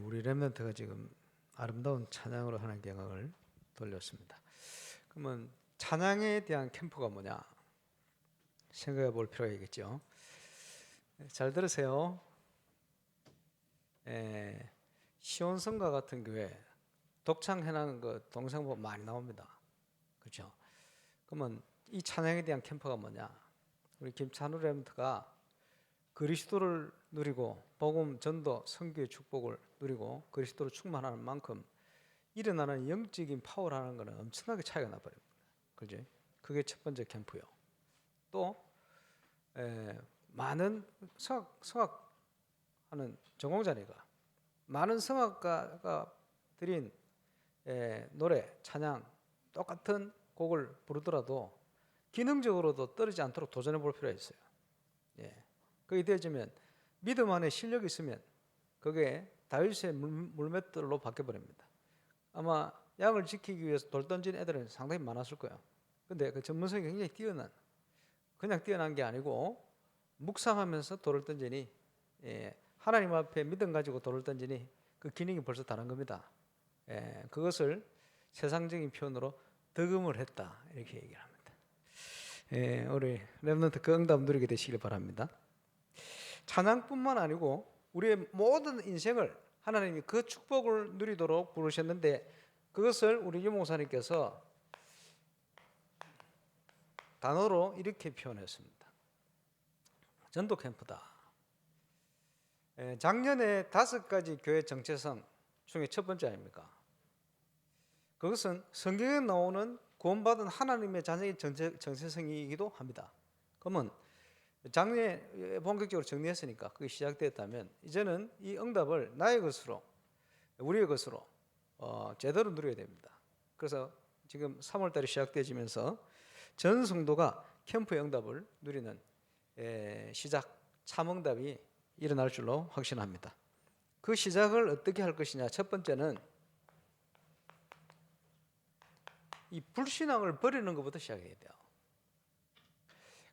우리 렘넌트가 지금 아름다운 찬양으로 하나님께 영광을 돌렸습니다. 그러면 찬양에 대한 캠프가 뭐냐 생각해 볼 필요가 있겠죠. 잘 들으세요. 시온성가 같은 교회 독창해나는 그 동영상 보면 많이 나옵니다. 그렇죠? 그러면 이 찬양에 대한 캠프가 뭐냐? 우리 김찬우 렘넌트가 그리스도를 누리고 복음 전도 선교의 축복을 누리고 그리스도로 충만하는 만큼 일어나는 영적인 파워라는 것은 엄청나게 차이가 나버립니다. 그죠? 그게 첫 번째 캠프요. 또 많은 성악하는 전공자니까 많은 성악가가 드린 노래, 찬양 똑같은 곡을 부르더라도 기능적으로도 떨어지지 않도록 도전해 볼 필요가 있어요. 그게 되어지면 믿음 안에 실력이 있으면 그게 다윗의 물맷돌로 바뀌어버립니다. 아마 양을 지키기 위해서 돌 던진 애들은 상당히 많았을 거예요. 근데 그 전문성이 굉장히 그냥 뛰어난 게 아니고 묵상하면서 돌을 던지니 하나님 앞에 믿음 가지고 돌을 던지니 그 기능이 벌써 다른 겁니다. 그것을 세상적인 표현으로 득음을 했다 이렇게 얘기를 합니다. 우리 렘넌트 그 응답 누리게 되시길 바랍니다. 찬양뿐만 아니고 우리의 모든 인생을 하나님이 그 축복을 누리도록 부르셨는데 그것을 우리 유 목사님께서 단어로 이렇게 표현했습니다. 전도 캠프다. 작년에 5가지 교회 정체성 중에 첫 번째 아닙니까? 그것은 성경에 나오는 구원받은 하나님의 자녀의 정체성이기도 합니다. 그러면 작년에 본격적으로 정리했으니까 그게 시작되었다면 이제는 이 응답을 나의 것으로 우리의 것으로 제대로 누려야 됩니다. 그래서 지금 3월달에 시작되어지면서 전 성도가 캠프의 응답을 누리는 시작 참응답이 일어날 줄로 확신합니다. 그 시작을 어떻게 할 것이냐. 첫 번째는 이 불신앙을 버리는 것부터 시작해야 돼요.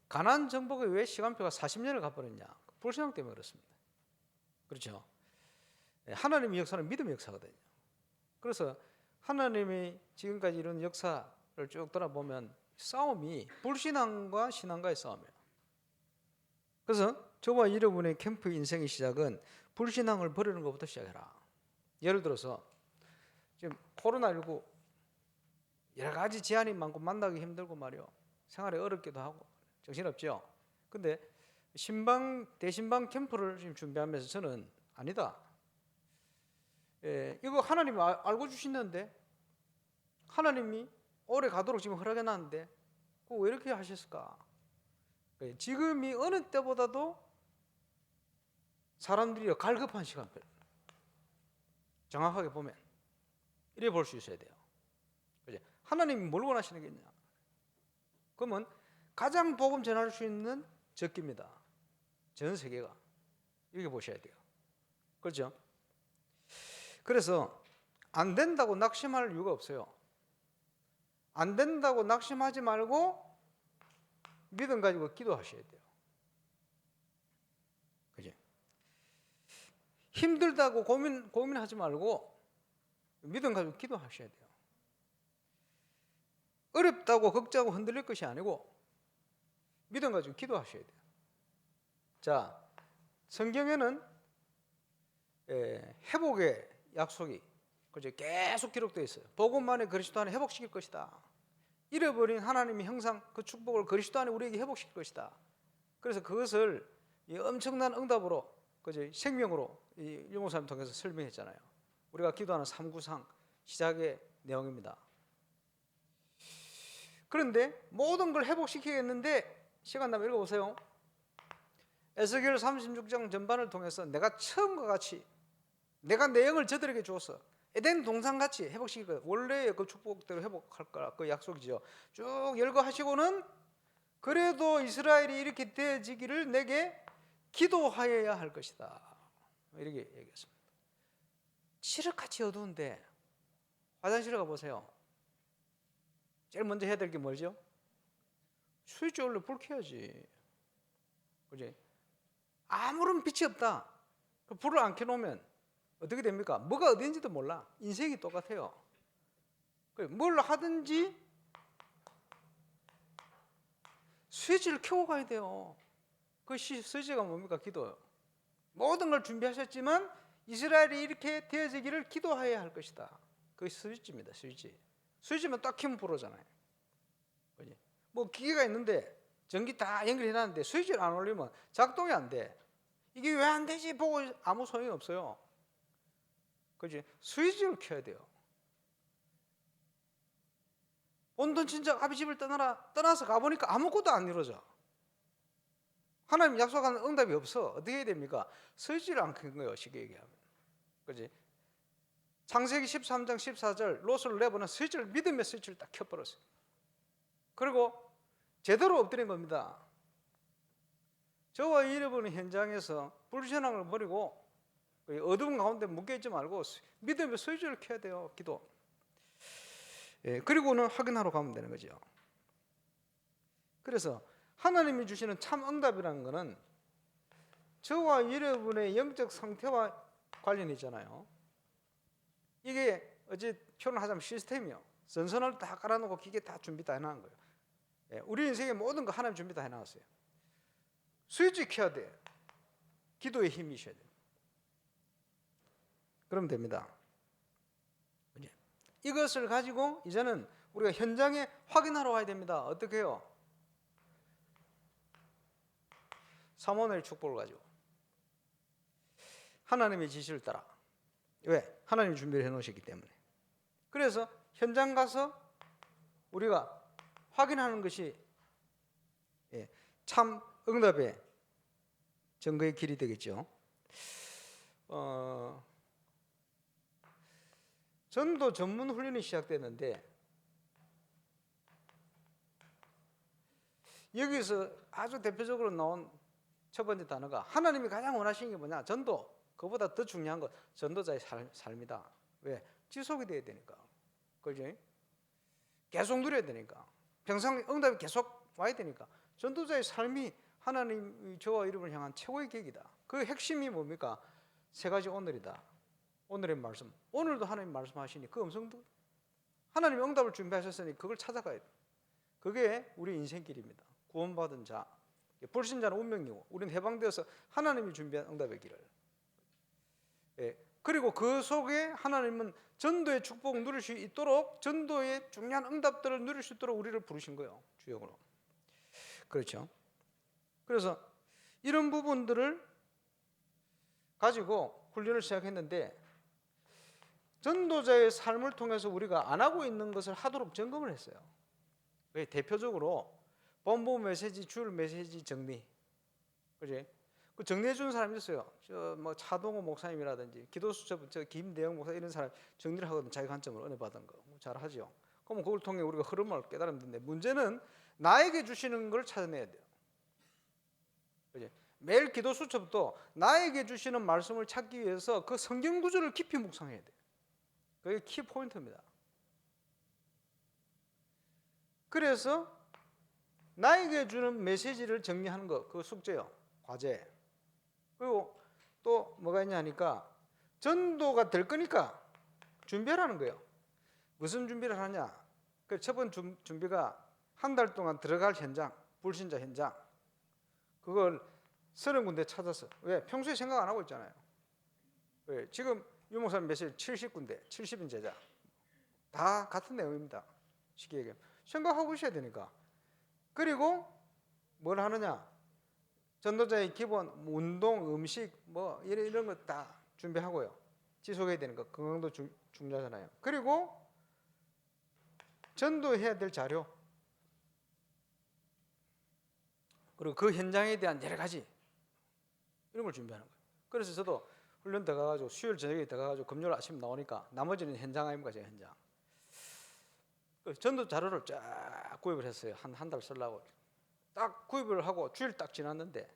가나안 정복에 왜 시간표가 40년을 가버렸냐? 불신앙 때문에 그렇습니다. 그렇죠? 하나님의 역사는 믿음의 역사거든요. 그래서 하나님이 지금까지 이런 역사를 쭉 돌아보면 싸움이 불신앙과 신앙과의 싸움이에요. 그래서 저와 여러분의 캠프 인생의 시작은 불신앙을 버리는 것부터 시작해라. 예를 들어서 지금 코로나19 여러 가지 제한이 많고 만나기 힘들고 말이요. 생활이 어렵기도 하고 정신없죠. 근데 대신방 캠프를 지금 준비하면서 저는 아니다. 이거 하나님이 알고 주시는데 하나님이 오래 가도록 지금 허락해놨는데 그거 왜 이렇게 하셨을까? 지금이 어느 때보다도 사람들이 갈급한 시간표. 정확하게 보면 이래 볼 수 있어야 돼요. 그죠? 하나님이 뭘 원하시는 게 있냐? 그러면 가장 복음 전할 수 있는 적기입니다. 전 세계가 이렇게 보셔야 돼요. 그렇죠? 그래서 안 된다고 낙심할 이유가 없어요. 안 된다고 낙심하지 말고 믿음 가지고 기도하셔야 돼요. 그죠? 힘들다고 고민하지 말고 믿음 가지고 기도하셔야 돼요. 어렵다고 걱정하고 흔들릴 것이 아니고 믿음 가지고 기도하셔야 돼요. 자, 성경에는 회복의 약속이 그죠? 계속 기록되어 있어요. 복음 안에 그리스도 안에 회복시킬 것이다. 잃어버린 하나님의 형상 그 축복을 그리스도 안에 우리에게 회복시킬 것이다. 그래서 그것을 이 엄청난 응답으로 그죠? 생명으로 이 유목사님 통해서 설명했잖아요. 우리가 기도하는 3구상 시작의 내용입니다. 그런데 모든 걸 회복시키겠는데 시간 나면 읽어보세요. 에스겔 36장 전반을 통해서 내가 처음과 같이 내가 내 영을 저들에게 주었어. 에덴 동산같이 회복시킬 거예요. 원래의 그 축복대로 회복할 거라 그 약속이죠. 쭉 열거하시고는 그래도 이스라엘이 이렇게 되어지기를 내게 기도하여야 할 것이다. 이렇게 얘기했습니다. 칠흑같이 어두운데 화장실에 가보세요. 제일 먼저 해야 될 게 뭐죠? 스위치 올려 불 켜야지. 그지? 아무런 빛이 없다. 불을 안 켜놓으면 어떻게 됩니까? 뭐가 어딘지도 몰라. 인생이 똑같아요. 뭘 하든지 스위치를 켜고 가야 돼요. 그 스위치가 뭡니까? 기도요. 모든 걸 준비하셨지만 이스라엘이 이렇게 되어지기를 기도해야 할 것이다. 그게 스위치입니다. 스위치. 스위치만 딱 켜면 불어잖아요. 그지? 뭐 기계가 있는데 전기 다 연결해놨는데 스위치를 안 올리면 작동이 안 돼. 이게 왜 안 되지 보고 아무 소용이 없어요. 그지? 스위치를 켜야 돼요. 온돈 친척 아비 집을 떠나서 가보니까 아무것도 안 이루어져. 하나님 약속하는 응답이 없어. 어떻게 해야 됩니까? 스위치를 안 켠 거예요. 쉽게 얘기하면. 그지? 창세기 13장 14절 롯을 내보는 스위치를 믿음의 스위치를 딱 켜버렸어요. 그리고 제대로 엎드린 겁니다. 저와 잃어버린 현장에서 불신앙을 버리고 어두운 가운데 묶여있지 말고 믿음의 스위치를 켜야 돼요. 기도. 예, 그리고는 확인하러 가면 되는 거죠. 그래서 하나님이 주시는 참 응답이라는 것은 저와 여러분의 영적 상태와 관련이 있잖아요. 이게 어제 표현하자면 시스템이요. 선선을 다 깔아놓고 기계 다 준비 다 해놓은 거예요. 예, 우리 인생의 모든 거 하나님 준비 다 해놨어요. 스위치 켜야 돼. 기도의 힘이 있어야 돼요. 그러면 됩니다. 이것을 가지고 이제는 우리가 현장에 확인하러 와야 됩니다. 어떻게 해요? 사모나의 축복을 가지고 하나님의 지시를 따라. 왜? 하나님이 준비를 해놓으셨기 때문에. 그래서 현장 가서 우리가 확인하는 것이 참 응답의 증거의 길이 되겠죠. 전도 전문 훈련이 시작됐는데 여기서 아주 대표적으로 나온 첫 번째 단어가 하나님이 가장 원하시는 게 뭐냐? 전도. 그보다 더 중요한 건 전도자의 삶이다. 왜? 지속이 돼야 되니까. 그렇지? 계속 누려야 되니까. 평생 응답이 계속 와야 되니까. 전도자의 삶이 하나님이 저와 여러분을 향한 최고의 계획이다. 그 핵심이 뭡니까? 세 가지 오늘이다. 오늘의 말씀. 오늘도 하나님 말씀하시니 그 음성도 하나님이 응답을 준비하셨으니 그걸 찾아가야 돼. 그게 우리 인생길입니다. 구원받은 자. 불신자는 운명이고 우리는 해방되어서 하나님이 준비한 응답의 길을. 예. 그리고 그 속에 하나님은 전도의 축복을 누릴 수 있도록 전도의 중요한 응답들을 누릴 수 있도록 우리를 부르신 거예요. 주역으로. 그렇죠. 그래서 이런 부분들을 가지고 훈련을 시작했는데 전도자의 삶을 통해서 우리가 안 하고 있는 것을 하도록 점검을 했어요. 왜? 대표적으로 본부 메시지, 주일 메시지 정리. 그지? 그 정리해 주는 사람이 있어요. 저 뭐 차동호 목사님이라든지 기도수첩 김대영 목사 이런 사람 정리를 하거든. 자기 관점으로 은혜 받은 거 잘 하죠. 그러면 그걸 통해 우리가 흐름을 깨달으면 되는데 문제는 나에게 주시는 걸 찾아내야 돼요. 그지? 매일 기도수첩도 나에게 주시는 말씀을 찾기 위해서 그 성경 구절을 깊이 묵상해야 돼. 그게 키 포인트입니다. 그래서 나에게 주는 메시지를 정리하는 거, 그 숙제요, 과제. 그리고 또 뭐가 있냐 하니까 전도가 될 거니까 준비하라는 거예요. 무슨 준비를 하냐? 그 첫 번째 준비가 한 달 동안 들어갈 현장, 불신자 현장. 그걸 30군데 찾아서. 왜? 평소에 생각 안 하고 있잖아요. 왜? 지금 유 목사님 메시지 70군데, 70인 제자. 다 같은 내용입니다. 쉽게 얘기하면. 생각하고 있어야 되니까. 그리고 뭘 하느냐? 전도자의 기본 운동, 음식 뭐 이런 거 다 준비하고요. 지속해야 되는 거 건강도 중요하잖아요. 그리고 전도해야 될 자료 그리고 그 현장에 대한 여러 가지 이런 걸 준비하는 거예요. 그래서 저도 훈련 들어가가지고 수요일 저녁에 들어가가지고 금요일 아침 나오니까 나머지는 현장 아닙니까? 제 현장. 전도 자료를 쫙 구입을 했어요. 한 달 쓰려고. 딱 구입을 하고 주일 딱 지났는데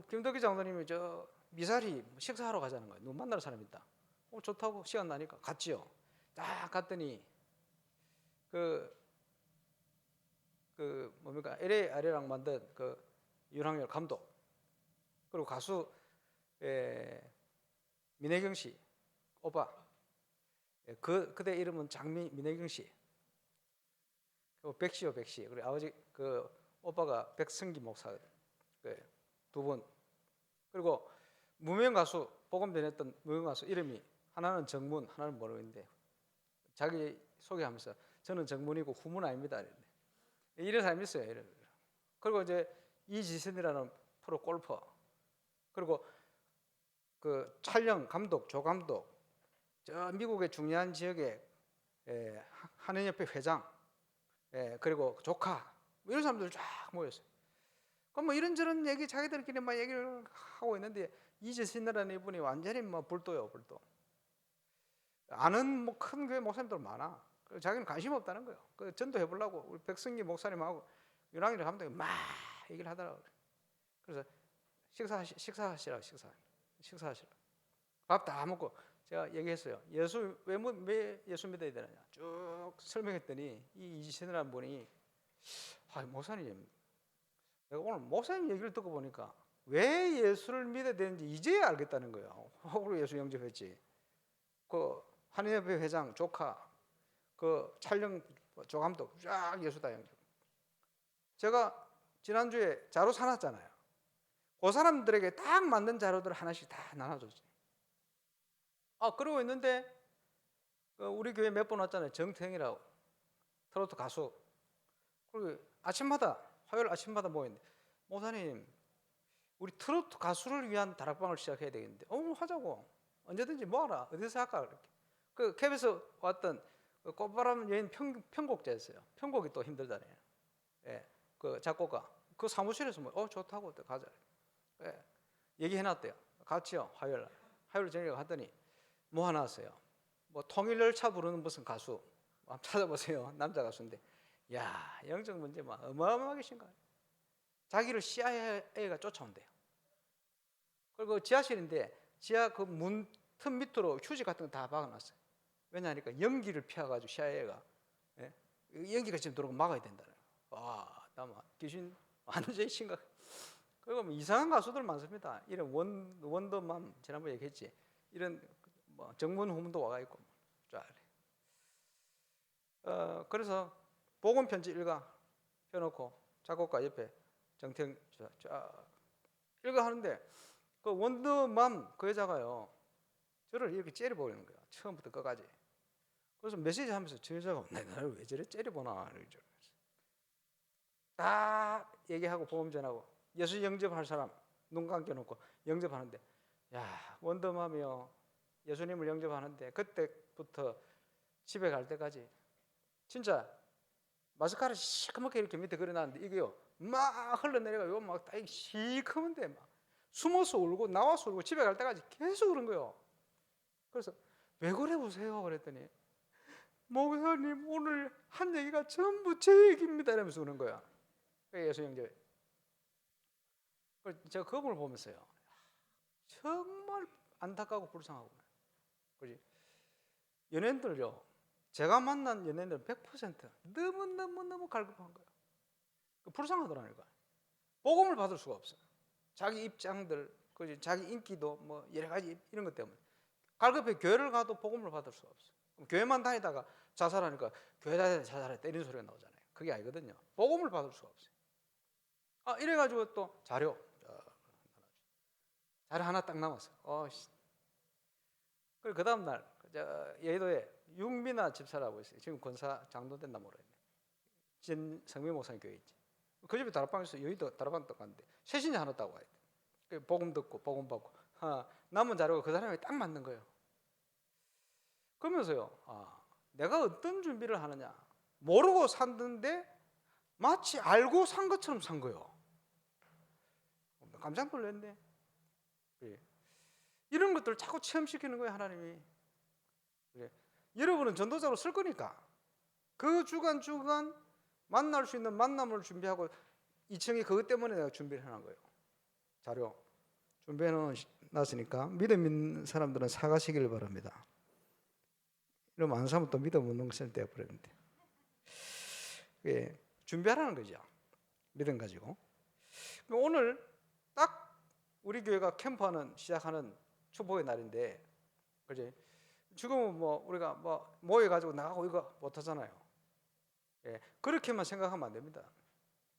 김덕기 장로님이 저 미사리 식사하러 가자는 거예요. 누구 만나러 사람이 있다. 좋다고 시간 나니까 갔지요. 딱 갔더니 뭡니까 LA 아리랑 만든 그 윤학열 감독 그리고 가수 민혜경 씨 오빠, 그대 이름은 민혜경 씨, 백씨요 백씨. 그리고 아버지 그 오빠가 백승기 목사거든. 두 분. 그리고 무명 가수, 복음 전했던 무명 가수 이름이 하나는 정문, 하나는 모르겠는데 자기 소개하면서 저는 정문이고 후문 아닙니다. 이런 사람이 있어요. 이런. 그리고 이제 이지선이라는 프로 골퍼, 그리고 그 촬영 감독, 조감독, 저 미국의 중요한 지역에 한인협회 회장, 그리고 조카, 이런 사람들 쫙 모였어요. 그럼 뭐 이런저런 얘기 자기들끼리 막 얘기를 하고 있는데 이재신이라는 이분이 완전히 뭐 불도요, 불도. 아는 뭐 큰 교회 목사님들 많아. 자기는 관심 없다는 거예요. 그 전도해 보려고 우리 백승기 목사님하고 윤학일 감독이 막 얘기를 하더라고요. 그래서 식사하시라. 밥 다 먹고 제가 얘기했어요. 왜 예수 믿어야 되느냐 쭉 설명했더니 이 이지신이라는 분이 목사님, 내가 오늘 목사님 얘기를 듣고 보니까 왜 예수를 믿어야 되는지 이제야 알겠다는 거예요. 그리고 예수 영접했지. 그 한인협회 회장 조카, 그 촬영 조감독 쫙 예수 다 영접. 제가 지난주에 자료 사놨잖아요. 그 사람들에게 딱 맞는 자료들 하나씩 다 나눠줬지. 그러고 있는데 우리 교회 몇 번 왔잖아요. 정태형이라고 트로트 가수. 그리고 화요일 아침마다 모였는데 목사님, 우리 트로트 가수를 위한 다락방을 시작해야 되겠는데 하자고. 언제든지 모아라. 어디서 할까? 그렇게. 그 KBS 왔던 꽃바람 여인 편곡자였어요. 편곡이 또 힘들잖아요. 그 작곡가. 그 사무실에서 좋다고 가자. 얘기해놨대요. 같이요. 화요일 저녁에 갔더니 뭐 하나 왔어요. 뭐 통일열차 부르는 무슨 가수. 한번 찾아보세요. 남자 가수인데. 야, 영적 문제 막 어마어마하게 심각해요. 자기를 CIA가 쫓아온대요. 그리고 지하실인데 지하 그 문 틈 밑으로 휴지 같은 거 다 박아놨어요. 왜냐하니까 연기를 피해가지고 CIA가 연기가 지금 들어오고 막아야 된다는. 나만 귀신 완전히 심각. 그리고 뭐 이상한 가수들 많습니다. 이런 원더맘 지난번에 얘기했지. 이런 뭐 정문 후문도 와가 있고 쫙. 그래서 복음 편지 일가 펴놓고 작곡가 옆에 정태영 쫙 일가 하는데 그 원더맘 그 여자가요 저를 이렇게 째려보는 거야. 처음부터 끝까지. 그래서 메시지 하면서 저 여자가 나를 왜 저래 째려보나 딱 얘기하고 복음 전하고 예수 영접할 사람 눈 감겨놓고 영접하는데, 야, 원더맘이요 예수님을 영접하는데 그때부터 집에 갈 때까지 진짜 마스카라 시커멓게 이렇게 밑에 그려놨는데 이게요 막 흘러내려가요. 막 시커먼데 막 숨어서 울고 나와서 울고 집에 갈 때까지 계속 그런 거예요. 그래서 왜 그래 보세요 그랬더니 목사님 오늘 한 얘기가 전부 제 얘기입니다 이러면서 우는 거야. 예수 영접. 제가 그걸 보면서요 정말 안타깝고 불쌍하고. 그지? 연예인들요 제가 만난 연예인들 100% 너무 갈급한 거예요. 불쌍하더라니까. 복음을 받을 수가 없어요. 자기 입장들, 자기 인기도 뭐 여러 가지 이런 것 때문에 갈급해. 교회를 가도 복음을 받을 수가 없어요. 교회만 다니다가 자살하니까 교회 다니다 자살했다 이런 소리가 나오잖아요. 그게 아니거든요. 복음을 받을 수가 없어요. 이래가지고 또 자료 하나 딱 남았어요. 그리고 그 다음 날 여의도에 윤미나 집사라고 있어요. 지금 권사 장로 됐나 모르겠네. 성민 목사님 교회 있지. 그 집에 다락방에서 여의도 다락방 딱 갔는데 새신이 하나 따고 와야 돼. 복음 듣고 복음 받고 남은 자료가 그 사람이 딱 맞는 거예요. 그러면서요 내가 어떤 준비를 하느냐 모르고 샀는데 마치 알고 산 것처럼 산 거예요. 깜짝 놀랐네. 이런 것들을 자꾸 체험시키는 거예요 하나님이. 여러분은 전도자로 쓸 거니까 그 주간 만날 수 있는 만남을 준비하고 2층이 그것 때문에 내가 준비를 해놓은 거예요. 자료 준비해 놨으니까 믿음 있는 사람들은 사가시길 바랍니다. 이러면 안 사면 또 믿음 없는 것을 떼어버리는데 준비하라는 거죠. 믿음 가지고. 오늘 딱 우리 교회가 캠프하는 시작하는 축복의 날인데, 그지? 지금은 뭐 우리가 뭐 모여가지고 나가고 이거 못하잖아요. 예, 그렇게만 생각하면 안 됩니다.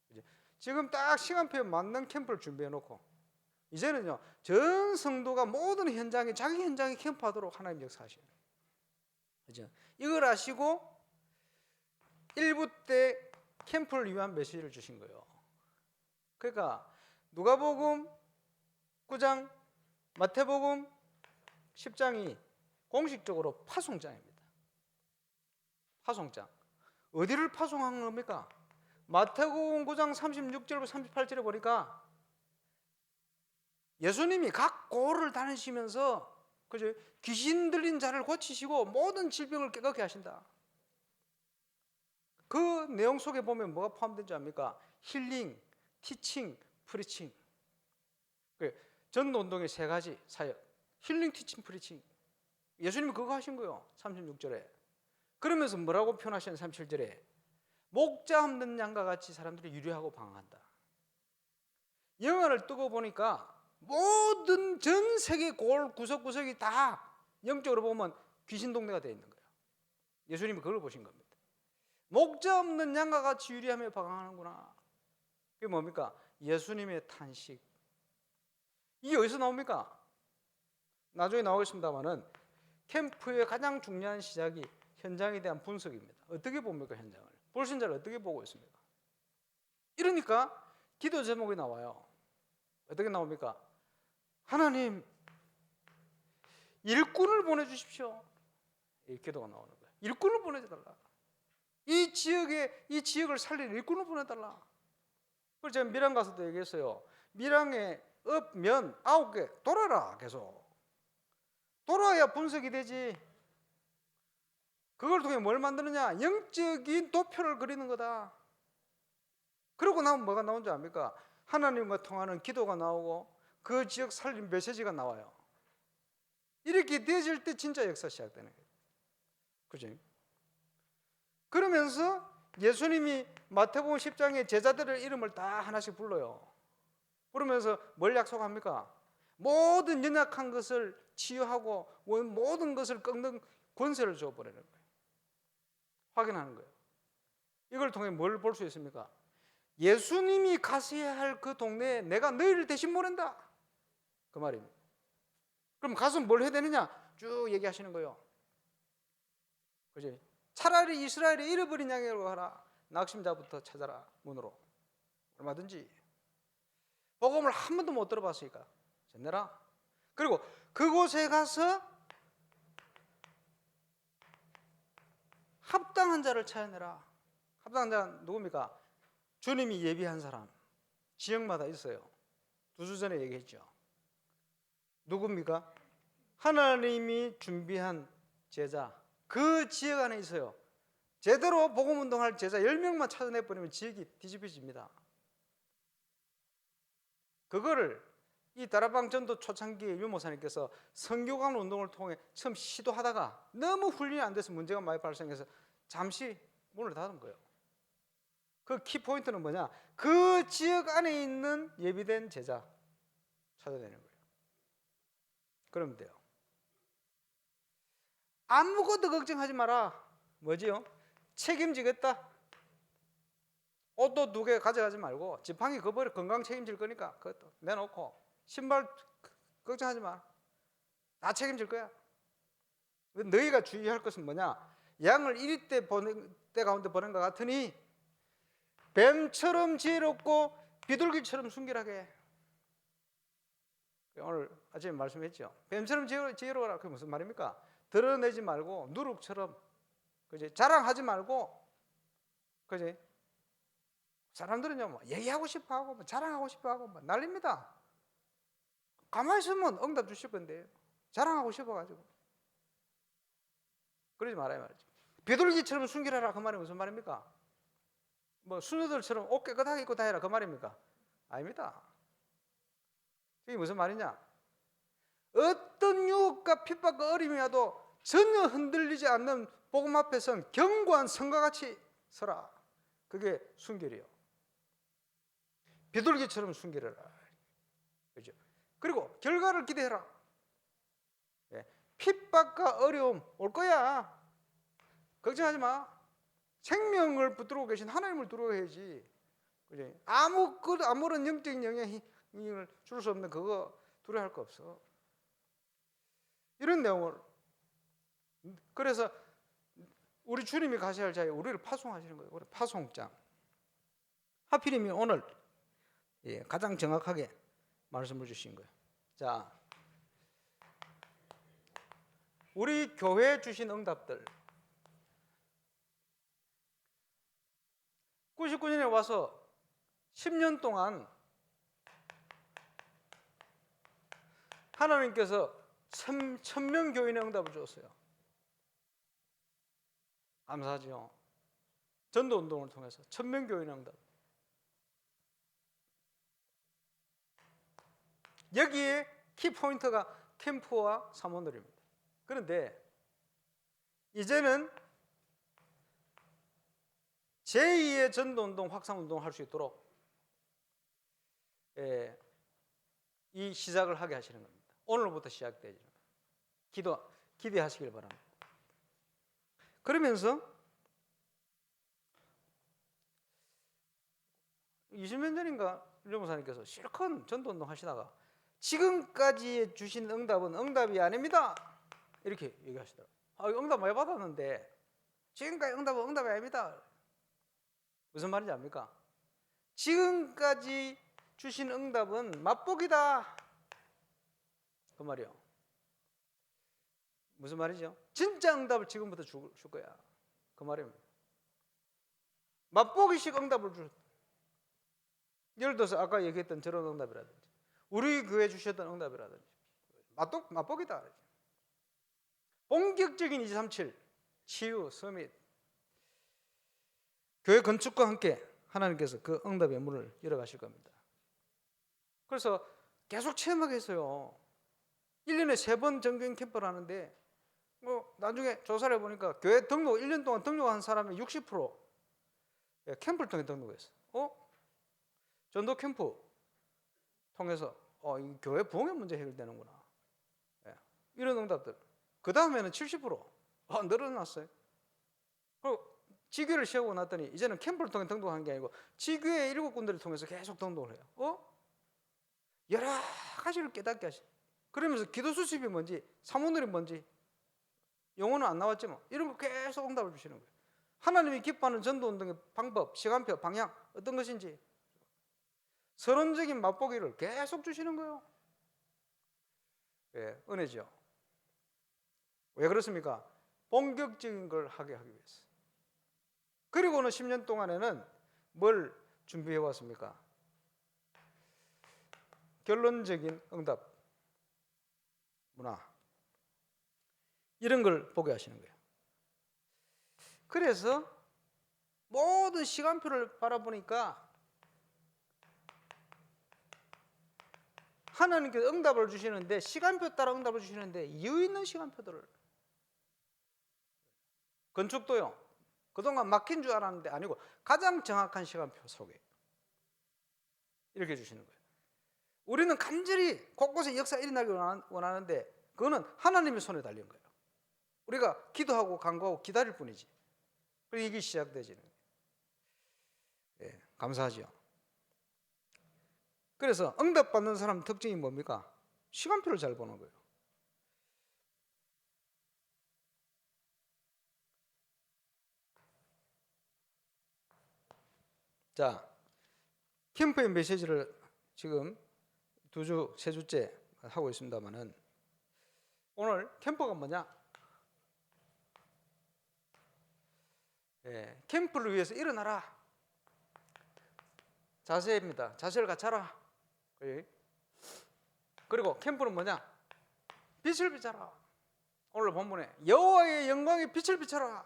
그지? 지금 딱 시간표에 맞는 캠프를 준비해 놓고, 이제는요 전 성도가 모든 현장에 자기 현장에 캠프하도록 하나님 역사하시는, 그죠? 이걸 아시고 1부 때 캠프를 위한 메시지를 주신 거예요. 그러니까 누가복음 9장, 마태복음 10장이 공식적으로 파송장입니다. 파송장. 어디를 파송한 겁니까? 마태복음 9장 36절부터 38절에 보니까 예수님이 각 고을을 다니시면서, 그죠? 귀신 들린 자를 고치시고 모든 질병을 깨끗게 하신다. 그 내용 속에 보면 뭐가 포함된지 압니까? 힐링, 티칭, 프리칭. 전도운동의 세 가지 사역. 힐링, 티칭, 프리칭. 예수님이 그거 하신 거예요. 36절에. 그러면서 뭐라고 표현하시는 37절에? 목자 없는 양과 같이 사람들이 유리하고 방황한다. 영화를 뜨고 보니까 모든 전 세계 골 구석구석이 다 영적으로 보면 귀신 동네가 되어 있는 거예요. 예수님이 그걸 보신 겁니다. 목자 없는 양과 같이 유리하며 방황하는구나. 그게 뭡니까? 예수님의 탄식. 이게 어디서 나옵니까? 나중에 나오겠습니다만은 캠프의 가장 중요한 시작이 현장에 대한 분석입니다. 어떻게 봅니까, 현장을? 불신자를 어떻게 보고 있습니까? 이러니까 기도 제목이 나와요. 어떻게 나옵니까? 하나님, 일꾼을 보내주십시오. 이 기도가 나오는 거예요. 일꾼을 보내달라. 이 지역을 살릴 일꾼을 보내달라. 그래서 제가 밀양 가서도 얘기했어요. 밀양에 업, 면 9개 돌아라. 계속 돌아야 분석이 되지. 그걸 통해 뭘 만드느냐? 영적인 도표를 그리는 거다. 그러고 나면 뭐가 나온 줄 압니까? 하나님과 통하는 기도가 나오고 그 지역 살림 메시지가 나와요. 이렇게 되어질 때 진짜 역사 시작되는 거예요. 그죠? 그러면서 예수님이 마태복음 10장에 제자들의 이름을 다 하나씩 불러요. 그러면서 뭘 약속합니까? 모든 연약한 것을 치유하고 모든 것을 꺾는 권세를 줘버리는 거예요. 확인하는 거예요. 이걸 통해 뭘 볼 수 있습니까? 예수님이 가셔야 할 그 동네에 내가 너희를 대신 보낸다. 그 말입니다. 그럼 가서 뭘 해야 되느냐? 쭉 얘기하시는 거예요. 그지? 차라리 이스라엘이 잃어버린 양이라고 하라. 낙심자부터 찾아라. 문으로. 얼마든지. 복음을 한 번도 못 들어봤으니까 전해라. 그리고 그곳에 가서 합당한 자를 찾아내라. 합당한 자는 누굽니까? 주님이 예비한 사람. 지역마다 있어요. 2주 전에 얘기했죠. 누굽니까? 하나님이 준비한 제자. 그 지역 안에 있어요. 제대로 복음운동할 제자 10명만 찾아내버리면 지역이 뒤집어집니다. 그거를 이 다락방 전도 초창기에 유목사님께서 선교관 운동을 통해 처음 시도하다가 너무 훈련이 안 돼서 문제가 많이 발생해서 잠시 문을 닫은 거예요. 그 키포인트는 뭐냐? 그 지역 안에 있는 예비된 제자 찾아내는 거예요. 그러면 돼요. 아무것도 걱정하지 마라. 뭐지요? 책임지겠다. 옷도 2개 가져가지 말고 지팡이 그버려 건강 책임질 거니까 그것도 내놓고 신발 걱정하지 마. 다 책임질 거야. 너희가 주의할 것은 뭐냐? 양을 이리 때 가운데 보낸 것 같으니 뱀처럼 지혜롭고 비둘기처럼 순결하게. 오늘 아침에 말씀했죠. 뱀처럼 지혜로워라. 그게 무슨 말입니까? 드러내지 말고 누룩처럼, 그지? 자랑하지 말고, 그지? 사람들은요, 뭐 얘기하고 싶어하고, 뭐 자랑하고 싶어하고, 뭐 난립니다. 가만히 있으면 응답 주실 건데 자랑하고 싶어가지고 그러지 말아야 말이죠. 비둘기처럼 순결하라 그 말이 무슨 말입니까? 뭐 수녀들처럼 옷 깨끗하게 입고 다니라 그 말입니까? 아닙니다. 이게 무슨 말이냐? 어떤 유혹과 핍박과 어림이 와도 전혀 흔들리지 않는 복음 앞에선 견고한 성과 같이 서라. 그게 순결이요. 비둘기처럼 순결해라. 그죠? 그리고 결과를 기대해라. 예, 핍박과 어려움 올 거야. 걱정하지 마. 생명을 붙들고 계신 하나님을 두려워해야지. 그지? 아무런 영적인 영향을 줄 수 없는 그거 두려워할 거 없어. 이런 내용을. 그래서 우리 주님이 가셔야 할 자리에 우리를 파송하시는 거예요. 우리 파송장. 하필이면 오늘 가장 정확하게 말씀을 주신 거예요. 자, 우리 교회에 주신 응답들. 99년에 와서 10년 동안 하나님께서 1000명 교인의 응답을 주었어요. 감사하죠. 전도운동을 통해서 1000명 교인의 응답. 여기에 키포인트가 캠프와 사모들입니다. 그런데 이제는 제2의 전도운동, 확산운동을 할 수 있도록 이 시작을 하게 하시는 겁니다. 오늘부터 시작되죠. 기대하시길 바랍니다. 그러면서 20년 전인가 윤 목사님께서 실컷 전도운동 하시다가 지금까지 주신 응답은 응답이 아닙니다. 이렇게 얘기하시더라고요. 응답 많이 받았는데 지금까지 응답은 응답이 아닙니다. 무슨 말인지 압니까? 지금까지 주신 응답은 맛보기다. 그 말이요. 무슨 말이죠? 진짜 응답을 지금부터 줄 거야. 그 말입니다. 맛보기식 응답을 줄. 예를 들어서 아까 얘기했던 저런 응답이라든지 우리 교회 주셨던 응답이라든지 맛보기다. 본격적인 237 치유, 서밋 교회 건축과 함께 하나님께서 그 응답의 문을 열어가실 겁니다. 그래서 계속 체험하게 했어요. 1년에 3번 정규인 캠프를 하는데 나중에 조사를 해보니까 교회 등록 1년 동안 등록한 사람의 60% 캠프를 통해 등록했어요. 전도 캠프 통해서 이 교회 부흥의 문제 해결되는구나. 이런 응답들. 그 다음에는 70% 늘어났어요. 그리고 지교를 세우고 났더니 이제는 캠프를 통해 등록한 게 아니고 지교회 7군데를 통해서 계속 등록을 해요. 여러 가지를 깨닫게 하시. 그러면서 기도 수습이 뭔지, 사모들이 뭔지, 영어는 안 나왔지만 이런 거 계속 응답을 주시는 거예요. 하나님이 기뻐하는 전도운동의 방법, 시간표, 방향 어떤 것인지 선언적인 맛보기를 계속 주시는 거예요. 은혜죠. 왜 그렇습니까? 본격적인 걸 하게 하기 위해서. 그리고는 10년 동안에는 뭘 준비해 왔습니까? 결론적인 응답 문화 이런 걸 보게 하시는 거예요. 그래서 모든 시간표를 바라보니까 하나님께서 응답을 주시는데 시간표 따라 응답을 주시는데 이유 있는 시간표들을 건축도요. 그동안 막힌 줄 알았는데 아니고 가장 정확한 시간표 속에 이렇게 주시는 거예요. 우리는 간절히 곳곳에 역사 일어나길 원하는데 그거는 하나님의 손에 달린 거예요. 우리가 기도하고 간구하고 기다릴 뿐이지. 그리고 이게 시작되지는 거예요. 감사하죠. 그래서 응답받는 사람 특징이 뭡니까? 시간표를 잘 보는 거예요. 자, 캠프의 메시지를 지금 2주, 3주째 하고 있습니다만은 오늘 캠프가 뭐냐? 캠프를 위해서 일어나라. 자세입니다. 자세를 갖춰라. 그리고 캠프는 뭐냐? 빛을 비춰라. 오늘 본문에 여호와의 영광의 빛을 비춰라.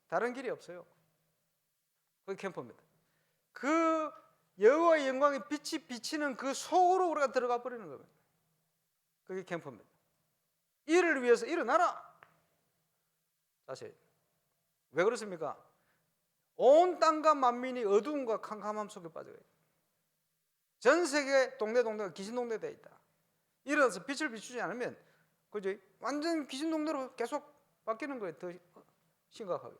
다른 길이 없어요. 그게 캠프입니다. 그 여호와의 영광의 빛이 비치는 그 속으로 우리가 들어가 버리는 겁니다. 그게 캠프입니다. 이를 위해서 일어나라. 자세히. 왜 그렇습니까? 온 땅과 만민이 어두움과 캄캄함 속에 빠져요. 전 세계 동네가 귀신 동네 되어 있다. 일어나서 빛을 비추지 않으면 그죠? 완전 귀신 동네로 계속 바뀌는 거예요. 더 심각하게.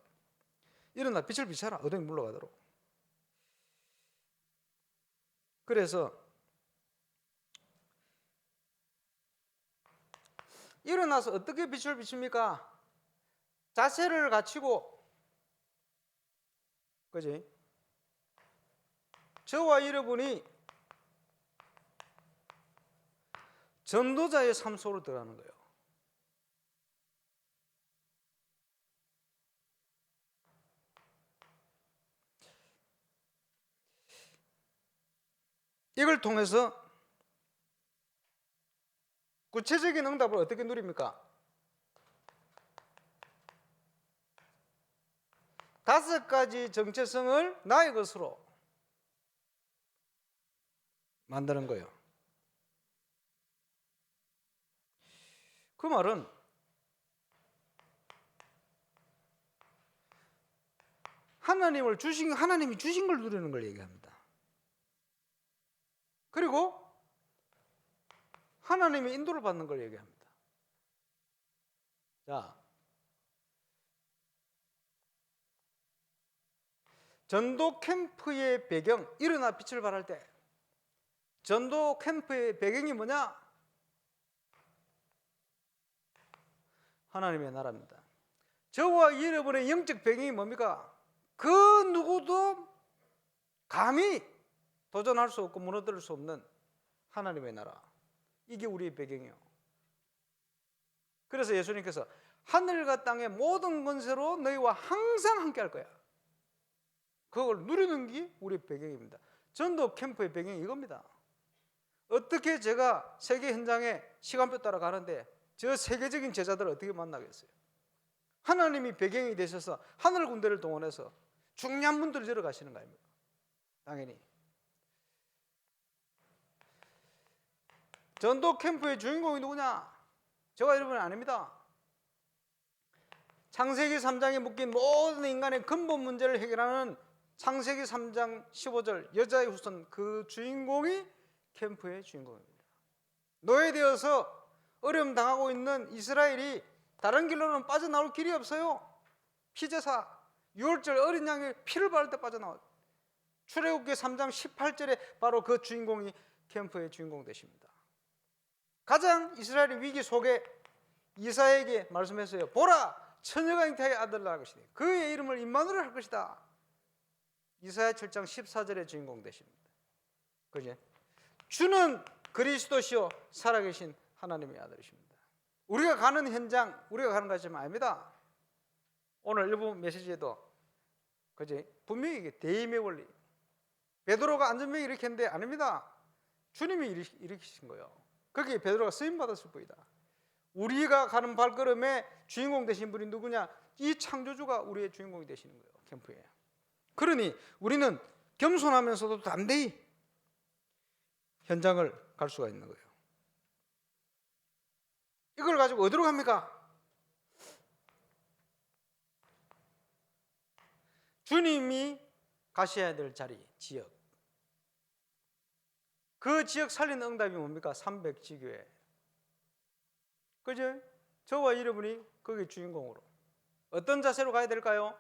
일어나 빛을 비춰라. 어둠이 물러가도록. 그래서 일어나서 어떻게 빛을 비춥니까? 자세를 갖추고, 그지? 저와 여러분이 전도자의 삶 속으로 들어가는 거예요. 이걸 통해서 구체적인 응답을 어떻게 누립니까? 5가지 정체성을 나의 것으로 만드는 거예요. 그 말은 하나님이 주신 걸 누리는 걸 얘기합니다. 그리고 하나님의 인도를 받는 걸 얘기합니다. 자, 전도 캠프의 배경, 일어나 빛을 발할 때 전도 캠프의 배경이 뭐냐? 하나님의 나라입니다. 저와 여러분의 영적 배경이 뭡니까? 그 누구도 감히 도전할 수 없고 무너뜨릴 수 없는 하나님의 나라. 이게 우리의 배경이에요. 그래서 예수님께서 하늘과 땅의 모든 권세로 너희와 항상 함께 할 거야. 그걸 누리는 게 우리의 배경입니다. 전도 캠프의 배경이 이겁니다. 어떻게 제가 세계 현장에 시간표 따라 가는데 저 세계적인 제자들을 어떻게 만나겠어요? 하나님이 배경이 되셔서 하늘 군대를 동원해서 중요한 분들을 데려가시는 거 아닙니까? 당연히. 전도 캠프의 주인공이 누구냐? 저와 여러분은 아닙니다. 창세기 3장에 묶인 모든 인간의 근본 문제를 해결하는 창세기 3장 15절 여자의 후손, 그 주인공이 캠프의 주인공입니다. 노예되어서 어려움 당하고 있는 이스라엘이 다른 길로는 빠져나올 길이 없어요. 피제사, 유월절 어린 양의 피를 바를 때 빠져나와요. 출애굽기 3장 18절에 바로 그 주인공이 캠프의 주인공 되십니다. 가장 이스라엘의 위기 속에 이사야에게 말씀했어요. 보라, 처녀가 잉태의 아들을 낳을 것이니 그의 이름을 임마누엘 할 것이다. 이사야 7장 14절의 주인공 되십니다. 그죠? 주는 그리스도시요 살아계신 하나님의 아들이십니다. 우리가 가는 현장, 우리가 가는 것이 아닙니다. 오늘 일부 메시지에도 그지? 분명히 이게 대임의 원리. 베드로가 안전병 일으켰는데 아닙니다. 주님이 일으키신 거예요. 거기에 베드로가 쓰임 받았을 뿐이다. 우리가 가는 발걸음에 주인공 되신 분이 누구냐? 이 창조주가 우리의 주인공이 되시는 거예요. 캠프에. 그러니 우리는 겸손하면서도 담대히 현장을 갈 수가 있는 거예요. 이걸 가지고 어디로 갑니까? 주님이 가셔야 될 자리, 지역. 그 지역 살리는 응답이 뭡니까? 300지교회. 그죠? 저와 여러분이 거기 주인공으로. 어떤 자세로 가야 될까요?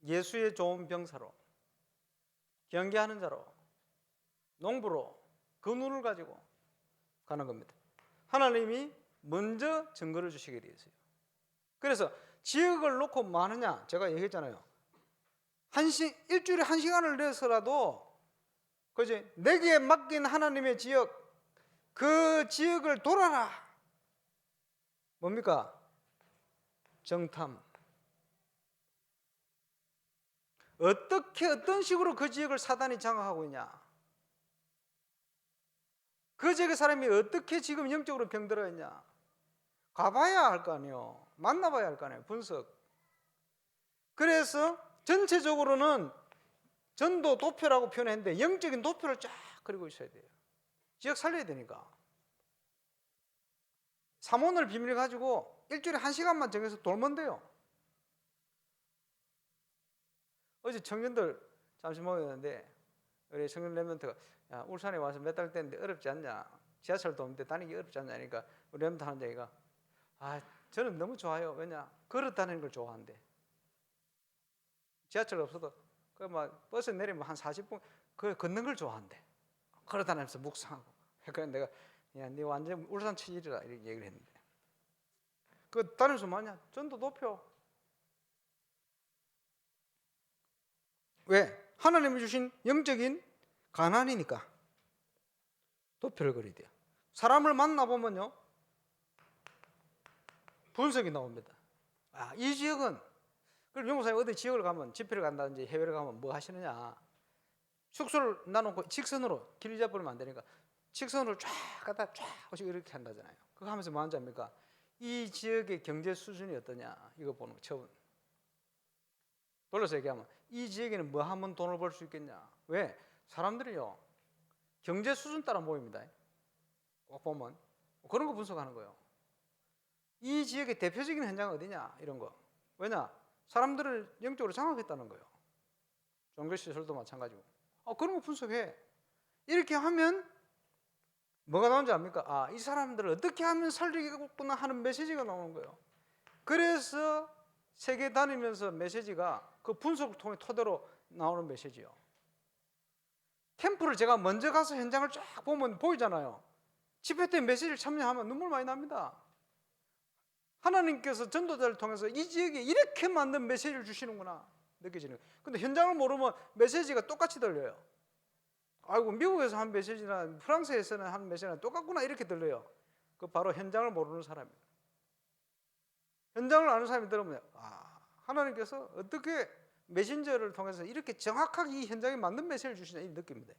예수의 좋은 병사로, 경계하는 자로, 농부로 그 눈을 가지고 가는 겁니다. 하나님이 먼저 증거를 주시게 되어 있어요. 그래서 지역을 놓고 뭐 하느냐? 제가 얘기했잖아요. 일주일에 1시간을 내서라도 그지? 내게 맡긴 하나님의 지역, 그 지역을 돌아라. 뭡니까? 정탐. 어떤 식으로 그 지역을 사단이 장악하고 있냐? 그 지역의 사람이 어떻게 지금 영적으로 병들어 있냐? 가봐야 할 거 아니에요. 만나봐야 할 거 아니에요. 분석. 그래서 전체적으로는 전도 도표라고 표현했는데 영적인 도표를 쫙 그리고 있어야 돼요. 지역 살려야 되니까. 삼원을 비밀 가지고 일주일에 1시간만 정해서 돌면 돼요. 어제 청년들 잠시 모였는데 우리 청년 랩런트가 야, 울산에 와서 몇 달 됐는데 어렵지 않냐? 지하철도 없는데 다니기 어렵지 않냐. 그러니까 우리 랩터 하는 얘기가 저는 너무 좋아요. 왜냐? 걸어 다니는 걸 좋아한대. 지하철 없어도 막 버스 내리면 한 40분 걷는 걸 좋아한대. 걸어 다니면서 묵상하고. 그러니까 내가 야, 네 완전 울산 체질이라 이렇게 얘기를 했는데. 다니면서 뭐냐? 전도 높여. 왜? 하나님이 주신 영적인 가난이니까 도표를 그려야 돼요. 사람을 만나보면요 분석이 나옵니다. 이 지역은, 그럼 영무사님 어디 지역을 가면, 집회를 간다든지 해외를 가면 뭐 하시느냐, 숙소를 나놓고 직선으로 길 잡으면 안 되니까 직선으로 쫙 가다 쫙 오시고 이렇게 한다잖아요. 그거 하면서 뭐 하는지 압니까? 이 지역의 경제 수준이 어떠냐 이거 보는 거. 처음 돌려서 얘기하면 이 지역에는 뭐 하면 돈을 벌 수 있겠냐. 왜? 사람들이요 경제 수준 따라 모입니다. 꼭 보면 그런 거 분석하는 거예요. 이 지역의 대표적인 현장은 어디냐 이런 거. 왜냐? 사람들을 영적으로 장악했다는 거예요. 종교시설도 마찬가지고. 그런 거 분석해. 이렇게 하면 뭐가 나오는지 압니까? 이 사람들을 어떻게 하면 살리겠구나 하는 메시지가 나오는 거예요. 그래서 세계 다니면서 메시지가 그 분석을 통해 토대로 나오는 메시지요. 캠프를 제가 먼저 가서 현장을 쫙 보면 보이잖아요. 집회 때 메시지를 참여하면 눈물 많이 납니다. 하나님께서 전도자를 통해서 이 지역에 이렇게 만든 메시지를 주시는구나 느껴지는 거예요. 근데 현장을 모르면 메시지가 똑같이 들려요. 아이고 미국에서 한 메시지나 프랑스에서는 한 메시지나 똑같구나 이렇게 들려요. 그 바로 현장을 모르는 사람이에요. 현장을 아는 사람이 들으면 하나님께서 어떻게 메신저를 통해서 이렇게 정확하게 이 현장에 맞는 메시지를 주시냐 이 느낌입니다.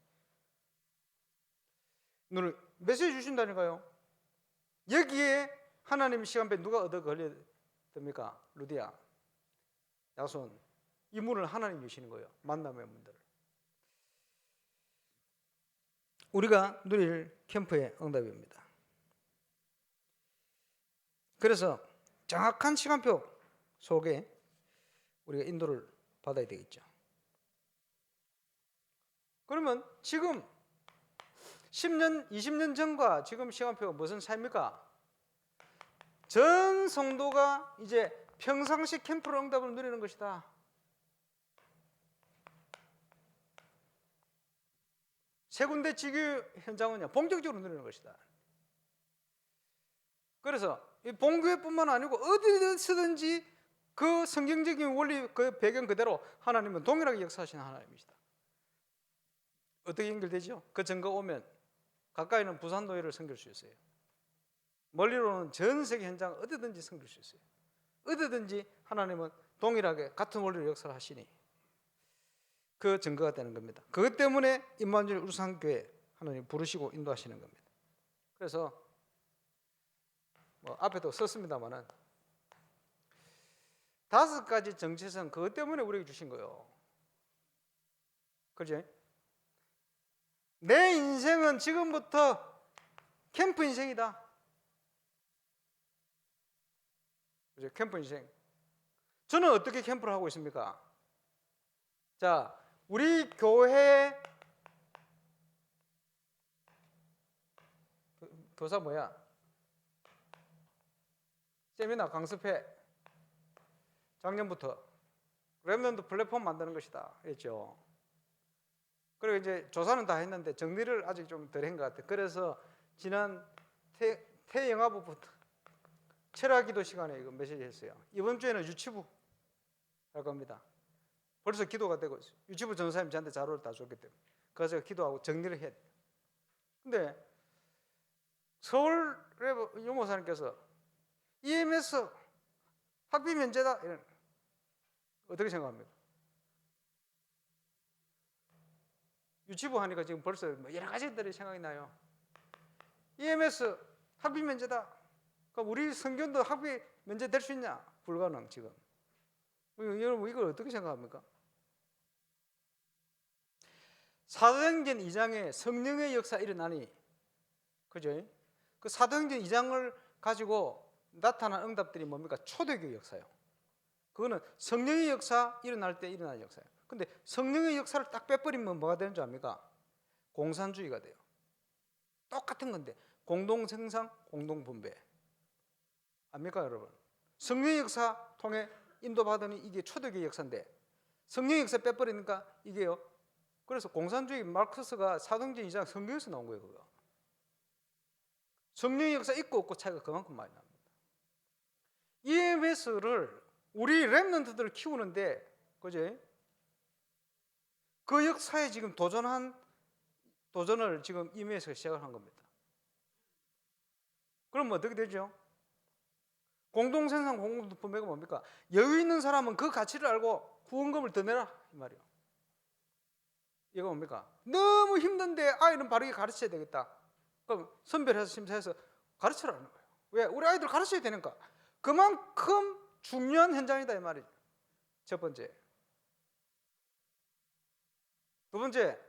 너를 메시지 주신다니까요. 여기에 하나님 시간표에 누가 얻어 걸려야 됩니까? 루디아, 야손, 이 문을 하나님 주시는 거예요. 만남의 문들을. 우리가 누릴 캠프의 응답입니다. 그래서 정확한 시간표 속에 우리가 인도를 받아야 되겠죠. 그러면 지금 10년, 20년 전과 지금 시간표가 무슨 차이입니까? 전 성도가 이제 평상시 캠프로 응답을 누리는 것이다. 세 군데 지교 현장은요 본격적으로 누리는 것이다. 그래서 이 본교회뿐만 아니고 어디서든지 그 성경적인 원리 그 배경 그대로 하나님은 동일하게 역사하시는 하나님이시다. 어떻게 연결되죠? 그 증거 오면 가까이는 부산도회를 섬길 수 있어요. 멀리로는 전 세계 현장 어디든지 섬길 수 있어요. 어디든지 하나님은 동일하게 같은 원리로 역사를 하시니 그 증거가 되는 겁니다. 그것 때문에 임마누엘 울산교회 하나님 부르시고 인도하시는 겁니다. 그래서 앞에도 썼습니다만은 5가지 정체성 그것 때문에 우리에게 주신 거예요. 그렇지? 내 인생은 지금부터 캠프 인생이다. 그죠? 캠프 인생. 저는 어떻게 캠프를 하고 있습니까? 자, 우리 교회 교사 뭐야? 세미나 강습회 작년부터 랩런트 플랫폼 만드는 것이다 했죠. 그리고 이제 조사는 다 했는데 정리를 아직 좀 덜 한 것 같아요. 그래서 지난 태영아부부터 철학기도 시간에 이거 메시지 했어요. 이번 주에는 유치부 할 겁니다. 벌써 기도가 되고 있어요. 유치부 전사님 저한테 자료를 다 줬기 때문에 그래서 기도하고 정리를 해야 돼요. 근데 서울 유모사님께서 EMS 학비 면제다 이런 어떻게 생각합니까? 유치부 하니까 지금 벌써 여러 가지들이 생각이 나요. EMS 학비 면제다. 그럼 우리 성견도 학비 면제 될 수 있냐? 불가능 지금. 여러분 이걸 어떻게 생각합니까? 사도행전 2장에 성령의 역사 일어나니, 그죠? 그 사도행전 2장을 가지고 나타난 응답들이 뭡니까? 초대교회 역사예요. 그거는 성령의 역사 일어날 때 일어나는 역사예요. 근데 성령의 역사를 딱 빼버리면 뭐가 되는 줄 압니까? 공산주의가 돼요. 똑같은 건데 공동생산, 공동분배. 압니까 여러분? 성령 역사 통해 인도받으니 이게 초대교회 역사인데 성령 역사 빼버리니까 이게요. 그래서 공산주의 마르크스가 사도행전 2장 성경에서 나온 거예요. 그거. 성령 역사 있고 없고 차이가 그만큼 많이 납니다. EMS를 우리 렘넌트들을 키우는데 그지? 그 역사에 지금 도전을 지금 EMS가 시작을 한 겁니다. 그럼 어떻게 되죠? 공동생산, 공동분배가 뭡니까? 여유 있는 사람은 그 가치를 알고 후원금을 더 내라 이 말이에요. 이거 뭡니까? 너무 힘든데 아이는 바르게 가르쳐야 되겠다. 그럼 선별해서 심사해서 가르쳐라는 거예요. 왜? 우리 아이들 가르쳐야 되니까. 그만큼 중요한 현장이다 이 말이죠. 첫 번째. 두 번째,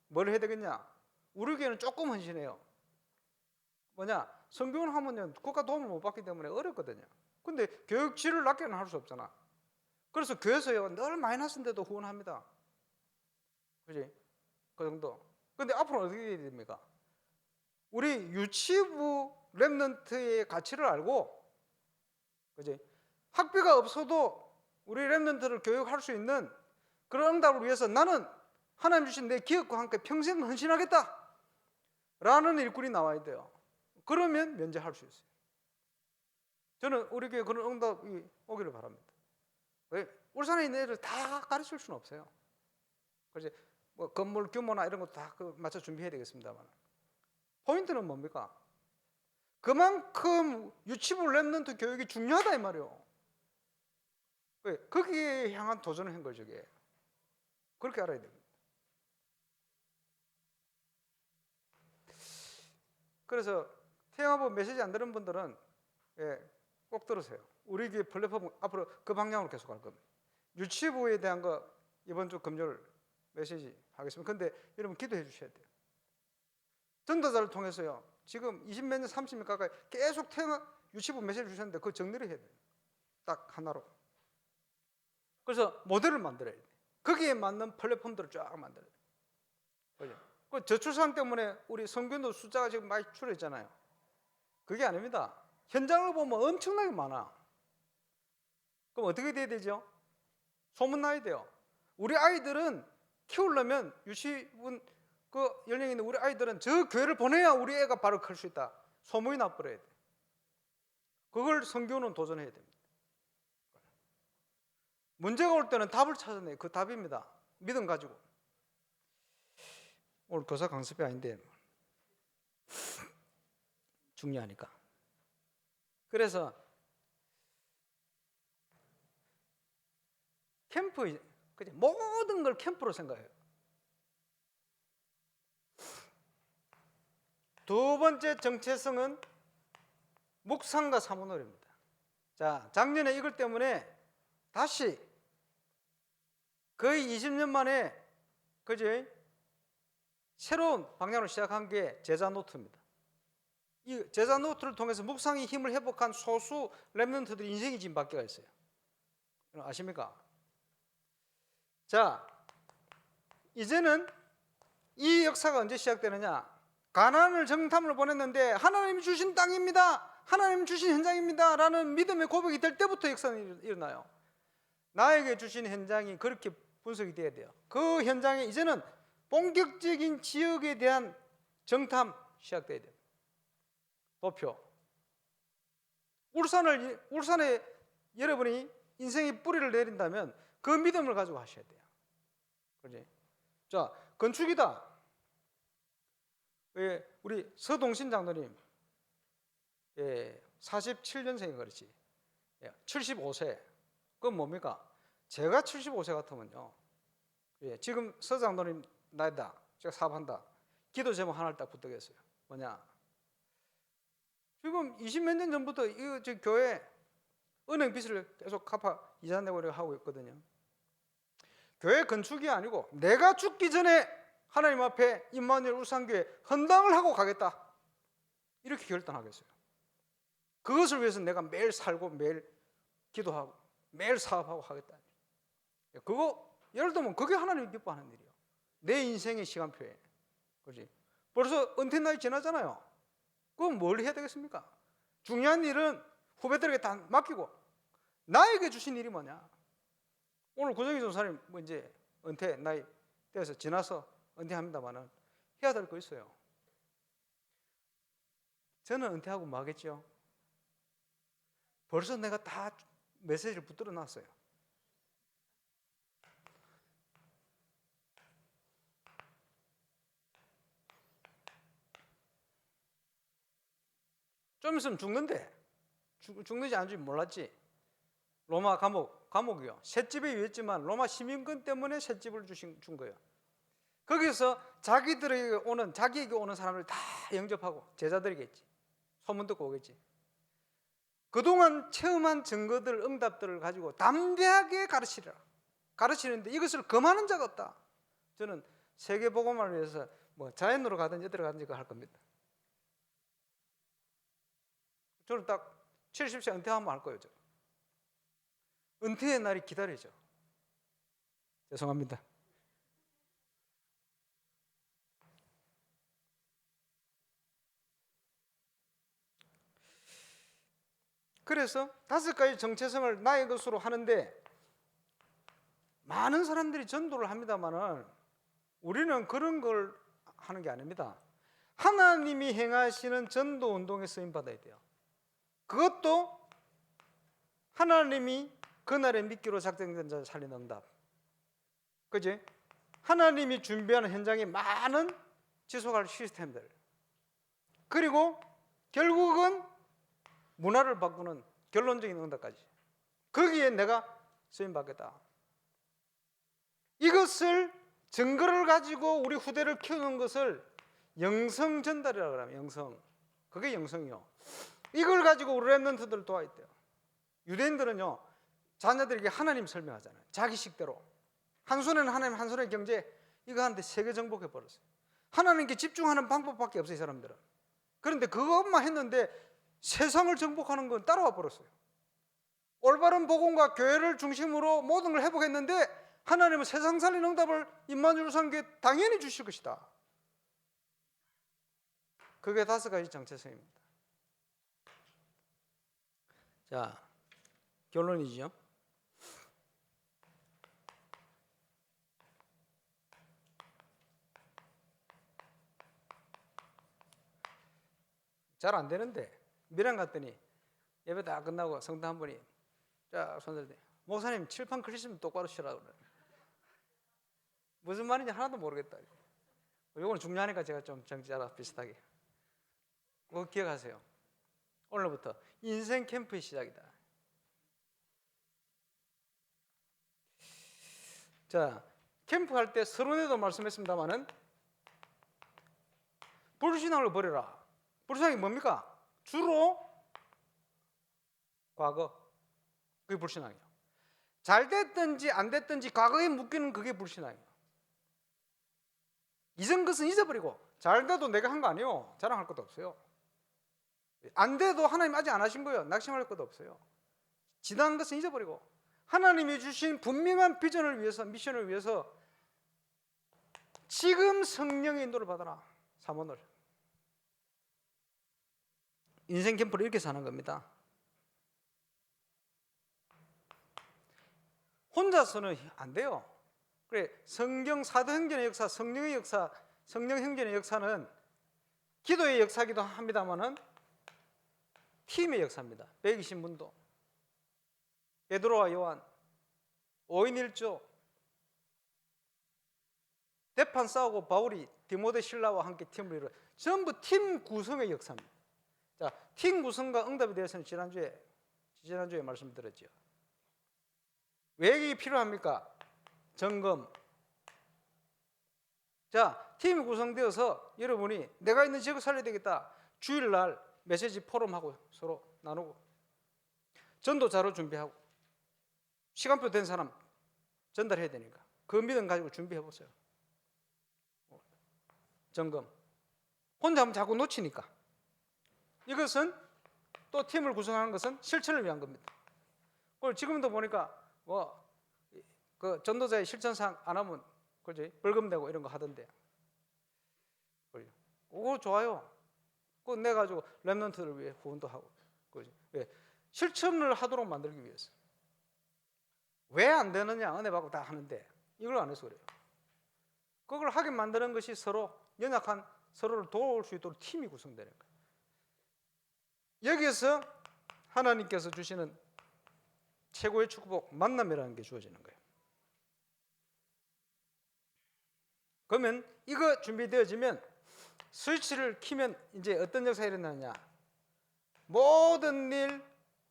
뭘 해야 되겠냐? 우리 교회는 조금 헌신해요. 뭐냐? 성경을 하면요 국가 도움을 못 받기 때문에 어렵거든요. 근데 교육 질을 낮게는 할 수 없잖아. 그래서 교회에서요 늘 마이너스인데도 후원합니다. 그지? 그 정도. 근데 앞으로 어떻게 해야 됩니까? 우리 유치부 렘넌트의 가치를 알고, 그지? 학비가 없어도 우리 렘넌트를 교육할 수 있는 그런 응답을 위해서 나는 하나님 주신 내 기업과 함께 평생 헌신하겠다 라는 일꾼이 나와야 돼요. 그러면 면제할 수 있어요. 저는 우리 교회 그런 응답이 오기를 바랍니다. 왜? 울산에 있는 애들 다 가르칠 수는 없어요. 그래서 뭐 건물 규모나 이런 것도 다 맞춰 준비해야 되겠습니다만, 포인트는 뭡니까? 그만큼 유치부 랩런트 교육이 중요하다 이 말이에요. 왜? 거기에 향한 도전을 한 거죠. 이게. 그렇게 알아야 됩니다. 그래서 태영아보 메시지 안 들은 분들은 꼭 들으세요. 우리 교회 플랫폼 앞으로 그 방향으로 계속 갈 겁니다. 유치부에 대한 거 이번 주 금요일 메시지 하겠습니다. 근데 여러분 기도해 주셔야 돼요. 전도자를 통해서요. 지금 20몇 년, 30년 가까이 계속 유치부 메시지를 주셨는데 그거 정리를 해야 돼요. 딱 하나로. 그래서 모델을 만들어야 돼요. 거기에 맞는 플랫폼들을 쫙 만들어야 돼요. 그죠? 그 저출산 때문에 우리 성교인도 숫자가 지금 많이 줄어있잖아요. 그게 아닙니다. 현장을 보면 엄청나게 많아. 그럼 어떻게 돼야 되죠? 소문나야 돼요. 우리 아이들은 키우려면 유치원 그 연령에 있는 우리 아이들은 저 교회를 보내야 우리 애가 바로 클 수 있다. 소문이 나버려야 돼. 그걸 성교는 도전해야 됩니다. 문제가 올 때는 답을 찾아내요. 그 답입니다. 믿음 가지고. 오늘 교사 강습이 아닌데 중요하니까. 그래서 캠프, 모든 걸 캠프로 생각해요. 두 번째 정체성은 묵상과 사모놀이입니다. 자, 작년에 이걸 때문에 다시 거의 20년 만에 그지? 새로운 방향으로 시작한 게 제자 노트입니다. 이 제자 노트를 통해서 묵상의 힘을 회복한 소수 렘넌트들의 인생이 지금 바뀌어 있어요. 아십니까? 자, 이제는 이 역사가 언제 시작되느냐? 가나안을 정탐을 보냈는데 하나님 주신 땅입니다. 하나님 주신 현장입니다. 라는 믿음의 고백이 될 때부터 역사는 일어나요. 나에게 주신 현장이 그렇게 분석이 돼야 돼요. 그 현장에 이제는 본격적인 지역에 대한 정탐 시작돼야 돼요. 도표. 울산에 여러분이 인생의 뿌리를 내린다면 그 믿음을 가지고 하셔야 돼요. 그렇지? 자, 건축이다. 우리 서동신 장로님 47년생이 그렇지. 75세. 그건 뭡니까? 제가 75세 같으면요. 지금 서 장로님 나이다. 제가 사업한다. 기도 제목 하나를 딱 붙들겠어요. 뭐냐? 지금 20몇 년 전부터 이 교회 은행 빚을 계속 갚아 이자 내고 하고 있거든요. 교회 건축이 아니고 내가 죽기 전에 하나님 앞에 임마누엘 울산교회 헌당을 하고 가겠다. 이렇게 결단하겠어요. 그것을 위해서 내가 매일 살고 매일 기도하고 매일 사업하고 하겠다. 그거 예를 들면 그게 하나님이 기뻐하는 일이에요. 내 인생의 시간표에. 그렇지? 벌써 은퇴 나이 지나잖아요. 그럼 뭘 해야 되겠습니까? 중요한 일은 후배들에게 다 맡기고 나에게 주신 일이 뭐냐? 오늘 고정희 전사님 뭐 이제 은퇴 나이 때에서 지나서 은퇴합니다만은 해야 될 거 있어요. 저는 은퇴하고 뭐 하겠죠? 벌써 내가 다 메시지를 붙들어 놨어요. 좀 있으면 죽는데 죽는지 안 죽는지 몰랐지. 로마 감옥이요. 셋집에 유했지만 로마 시민권 때문에 셋집을 준 거예요. 거기서 자기에게 오는 사람을 다 영접하고 제자들이겠지. 소문 듣고 오겠지. 그동안 체험한 증거들, 응답들을 가지고 담대하게 가르치라. 가르치는데 이것을 금하는 자가 없다. 저는 세계 복음화를 위해서 뭐 자연으로 가든지 어디로 가든지 할 겁니다. 저는 딱 70세 은퇴하면 할 거예요. 은퇴의 날이 기다리죠. 죄송합니다. 그래서 5가지 정체성을 나의 것으로 하는데 많은 사람들이 전도를 합니다만은 우리는 그런 걸 하는 게 아닙니다. 하나님이 행하시는 전도 운동에 쓰임 받아야 돼요. 그것도 하나님이 그날에 믿기로 작정된 자 살리는 응답. 그지? 하나님이 준비하는 현장에 많은 지속할 시스템들. 그리고 결국은 문화를 바꾸는 결론적인 응답까지. 거기에 내가 쓰임 받겠다. 이것을 증거를 가지고 우리 후대를 키우는 것을 영성 전달이라고 하면 영성. 그게 영성이요. 이걸 가지고 우리 랩런트들을 도와야 돼요. 유대인들은요, 자녀들에게 하나님 설명하잖아요. 자기식대로. 한 손에는 하나님, 한 손에 경제. 이거 하는데 세계 정복해 버렸어요. 하나님께 집중하는 방법밖에 없어요, 이 사람들은. 그런데 그것만 했는데 세상을 정복하는 건 따라와 버렸어요. 올바른 복음과 교회를 중심으로 모든 걸 회복했는데 하나님은 세상 살리는 응답을 임마누엘 상께 당연히 주실 것이다. 그게 5가지 정체성입니다. 자, 결론이죠. 잘 안 되는데 미랑 갔더니 예배 다 끝나고 성도 한 분이 쫙 손들더니 목사님 칠판 글씨좀 똑바로 치라고 그래. 무슨 말인지 하나도 모르겠다. 이거는 중요하니까 제가 좀 정치자랑 비슷하게. 그거 기억하세요. 오늘부터 인생 캠프의 시작이다. 자, 캠프 할 때 서론에도 말씀했습니다마는 불신앙을 버려라. 불신앙이 뭡니까? 주로 과거. 그게 불신앙이에요. 잘 됐든지 안 됐든지 과거에 묶이는 그게 불신앙이에요. 이전 것은 잊어버리고 잘 돼도 내가 한 거 아니에요. 자랑할 것도 없어요. 안 돼도 하나님 아직 안 하신 거예요. 낙심할 것도 없어요. 지난 것은 잊어버리고 하나님이 주신 분명한 비전을 위해서, 미션을 위해서 지금 성령의 인도를 받아라. 사모를. 인생 캠프를 이렇게 사는 겁니다. 혼자서는 안 돼요. 그래, 성경 사도행전의 역사, 성령의 역사, 성령 형제의 역사는 기도의 역사기도 합니다만은 팀의 역사입니다. 120문도, 베드로와 요한, 5인 1조, 대판 싸우고 바울이 디모데 신라와 함께 팀을 이루어 전부 팀 구성의 역사입니다. 자, 팀 구성과 응답에 대해서는 지난주에 말씀드렸죠. 왜 이게 필요합니까? 점검. 자, 팀이 구성되어서 여러분이 내가 있는 지역을 살려야 되겠다. 주일날 메시지 포럼하고 서로 나누고 전도 자료 준비하고 시간표 된 사람 전달해야 되니까 그 믿음 가지고 준비해 보세요. 점검. 혼자 하면 자꾸 놓치니까. 이것은 또 팀을 구성하는 것은 실천을 위한 겁니다. 그걸 지금도 보니까 그 전도자의 실천상 안 하면 그지 벌금 내고 이런 거 하던데. 그거 좋아요. 그거 내 가지고 렘넌트를 위해 후원도 하고. 그지? 왜? 실천을 하도록 만들기 위해서. 왜 안 되느냐? 은혜 받고 다 하는데 이걸 안 해서 그래요. 그걸 하게 만드는 것이 서로 연약한 서로를 도울 수 있도록 팀이 구성되는 거예요. 여기에서 하나님께서 주시는 최고의 축복, 만남이라는 게 주어지는 거예요. 그러면 이거 준비되어지면 스위치를 키면 이제 어떤 역사가 일어나느냐? 모든 일,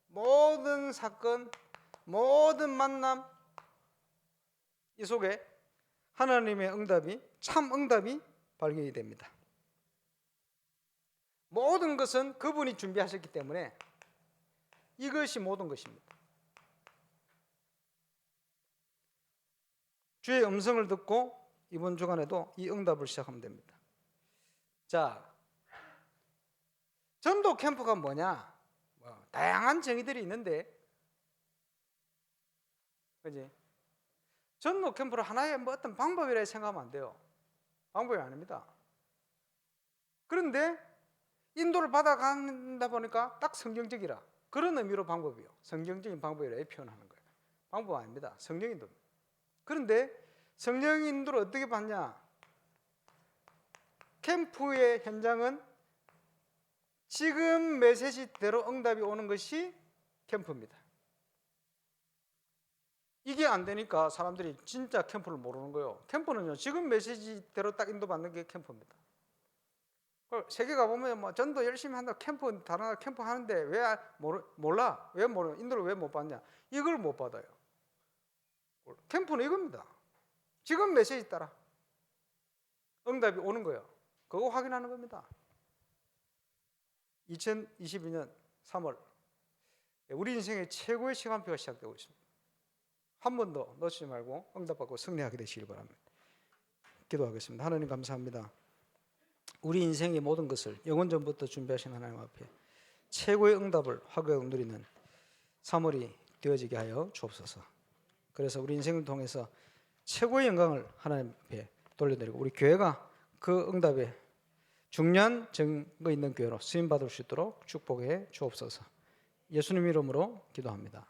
모든 사건, 모든 만남 이 속에 하나님의 응답이, 참 응답이 발견이 됩니다. 모든 것은 그분이 준비하셨기 때문에 이것이 모든 것입니다. 주의 음성을 듣고 이번 주간에도 이 응답을 시작하면 됩니다. 자, 전도 캠프가 뭐냐? 다양한 정의들이 있는데, 그지? 전도 캠프를 하나의 어떤 방법이라 생각하면 안 돼요. 방법이 아닙니다. 그런데 인도를 받아간다 보니까 딱 성경적이라 그런 의미로 방법이요. 성경적인 방법이라 표현하는 거예요. 방법 아닙니다. 성령 인도입니다. 그런데 성령 인도를 어떻게 받냐? 캠프의 현장은 지금 메시지대로 응답이 오는 것이 캠프입니다. 이게 안 되니까 사람들이 진짜 캠프를 모르는 거예요. 캠프는요, 지금 메시지대로 딱 인도받는 게 캠프입니다. 세계 가보면 뭐 전도 열심히 한다, 캠프, 다른 나라 캠프 하는데 왜 몰라? 왜 모르? 인도를 왜 못 받냐? 이걸 못 받아요. 캠프는 이겁니다. 지금 메시지 따라 응답이 오는 거예요. 그거 확인하는 겁니다. 2022년 3월 우리 인생의 최고의 시간표가 시작되고 있습니다. 한 번도 놓치지 말고 응답받고 승리하게 되시길 바랍니다. 기도하겠습니다. 하나님 감사합니다. 우리 인생의 모든 것을 영원 전부터 준비하신 하나님 앞에 최고의 응답을 화교하고 누리는 3월이 되어지게 하여 주옵소서. 그래서 우리 인생을 통해서 최고의 영광을 하나님 앞에 돌려드리고 우리 교회가 그 응답에 중요한 증거 있는 교회로 쓰임받을 수 있도록 축복해 주옵소서. 예수님 이름으로 기도합니다.